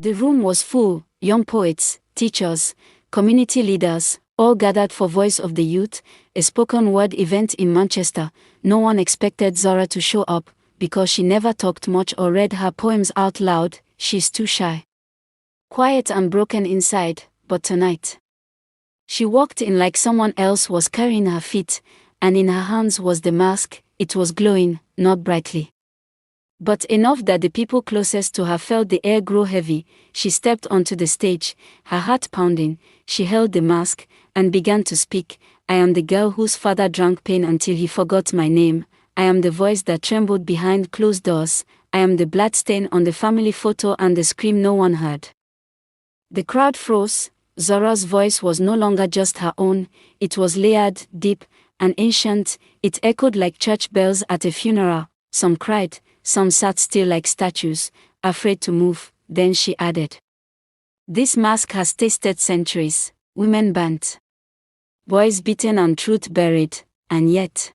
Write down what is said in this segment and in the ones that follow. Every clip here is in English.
The room was full, young poets, teachers, community leaders, all gathered for Voice of the Youth, a spoken word event in Manchester. No one expected Zara to show up, because she never talked much or read her poems out loud. She's too shy. Quiet and broken inside, but tonight. She walked in like someone else was carrying her feet, and in her hands was the mask. It was glowing, not brightly, but enough that the people closest to her felt the air grow heavy. She stepped onto the stage, her heart pounding. She held the mask, and began to speak. I am the girl whose father drank pain until he forgot my name. I am the voice that trembled behind closed doors. I am the blood stain on the family photo and the scream no one heard. The crowd froze. Zara's voice was no longer just her own. It was layered, deep, and ancient. It echoed like church bells at a funeral. Some cried, some sat still like statues, afraid to move. Then she added, "This mask has tasted centuries, women burnt, boys beaten and truth buried, and yet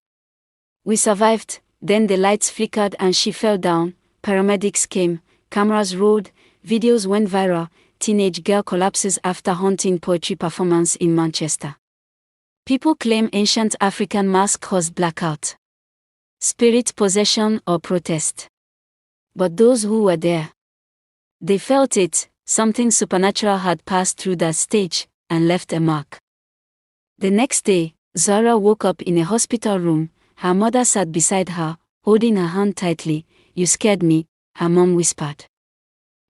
we survived." Then the lights flickered and she fell down. Paramedics came, cameras rolled, videos went viral. Teenage girl collapses after haunting poetry performance in Manchester. People claim ancient African mask caused blackout, spirit possession or protest. But those who were there, they felt it. Something supernatural had passed through that stage and left a mark. The next day, Zara woke up in a hospital room. Her mother sat beside her, holding her hand tightly. "You scared me," her mom whispered.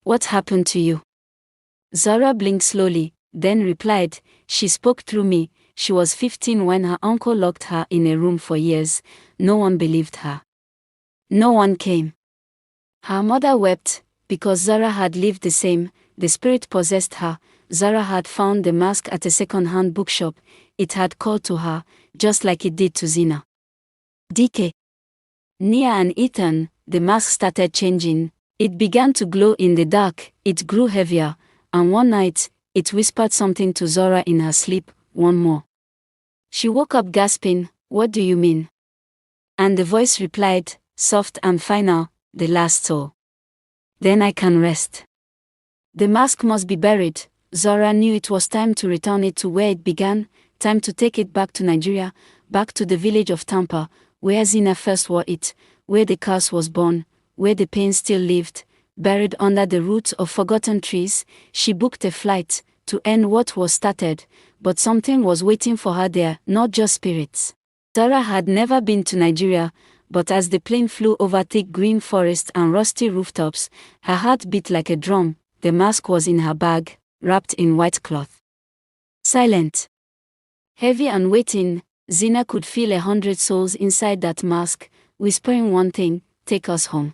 "What happened to you?" Zara blinked slowly, then replied, "She spoke through me." She was 15 when her uncle locked her in a room for years. No one believed her. No one came. Her mother wept, because Zara had lived the same. The spirit possessed her. Zara had found the mask at a second-hand bookshop. It had called to her, just like it did to Zina, DK, Nia and Ethan. The mask started changing. It began to glow in the dark. It grew heavier, and one night, it whispered something to Zara in her sleep. "One more." She woke up gasping, "What do you mean?" And the voice replied, soft and final, "The last soul. Then I can rest." The mask must be buried. Zara knew it was time to return it to where it began, time to take it back to Nigeria, back to the village of Tampa, where Zina first wore it, where the curse was born, where the pain still lived, buried under the roots of forgotten trees. She booked a flight to end what was started, but something was waiting for her there, not just spirits. Zara had never been to Nigeria, but as the plane flew over thick green forests and rusty rooftops, her heart beat like a drum. The mask was in her bag, wrapped in white cloth. Silent, heavy and waiting, Zina could feel 100 souls inside that mask, whispering one thing: "Take us home."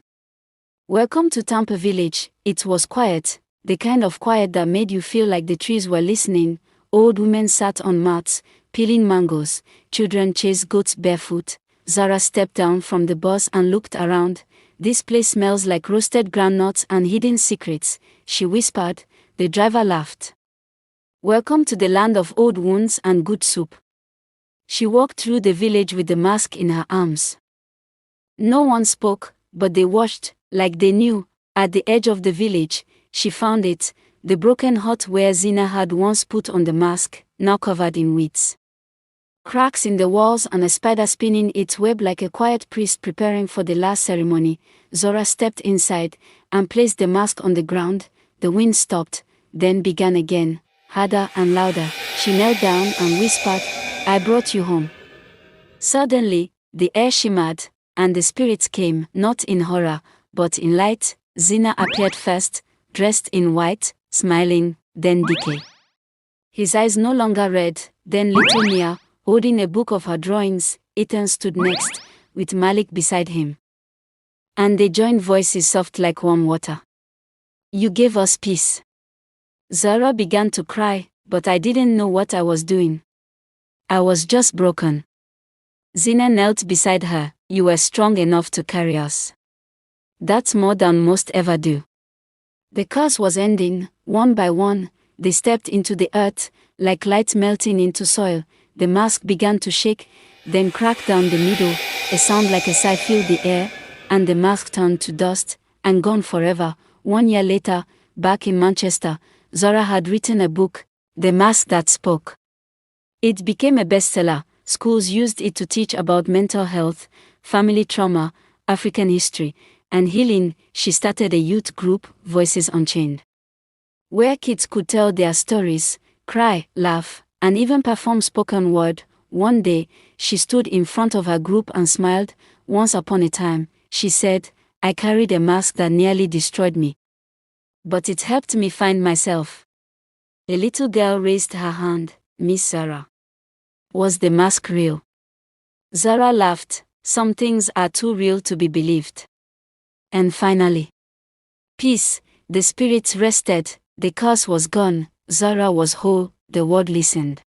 Welcome to Tampa Village. It was quiet, the kind of quiet that made you feel like the trees were listening. Old women sat on mats, peeling mangoes. Children chased goats barefoot. Zara stepped down from the bus and looked around. "This place smells like roasted groundnuts and hidden secrets," she whispered. The driver laughed. "Welcome to the land of old wounds and good soup." She walked through the village with the mask in her arms. No one spoke, but they watched, like they knew. At the edge of the village, she found it, the broken hut where Zina had once put on the mask, now covered in weeds. Cracks in the walls and a spider spinning its web like a quiet priest preparing for the last ceremony. Zara stepped inside and placed the mask on the ground. The wind stopped, then began again, harder and louder. She knelt down and whispered, "I brought you home." Suddenly, the air shimmered, and the spirits came, not in horror, but in light. Zina appeared first, dressed in white, smiling, then DK. His eyes no longer red, then little Nia, holding a book of her drawings. Ethan stood next, with Malik beside him. And they joined voices soft like warm water. "You gave us peace." Zara began to cry, "But I didn't know what I was doing. I was just broken." Zina knelt beside her. "You were strong enough to carry us. That's more than most ever do." The curse was ending. One by one, they stepped into the earth, like light melting into soil. The mask began to shake, then cracked down the middle. A sound like a sigh filled the air, and the mask turned to dust, and gone forever. 1 year later, back in Manchester, Zara had written a book, The Mask That Spoke. It became a bestseller. Schools used it to teach about mental health, family trauma, African history, and healing. She started a youth group, Voices Unchained, where kids could tell their stories, cry, laugh, and even perform spoken word. One day, she stood in front of her group and smiled. Once upon a time, she said, I carried a mask that nearly destroyed me, but it helped me find myself. A little girl raised her hand. Miss Zara, was the mask real? Zara laughed. Some things are too real to be believed. And finally, peace. The spirits rested. The curse was gone. Zara was whole. The world listened.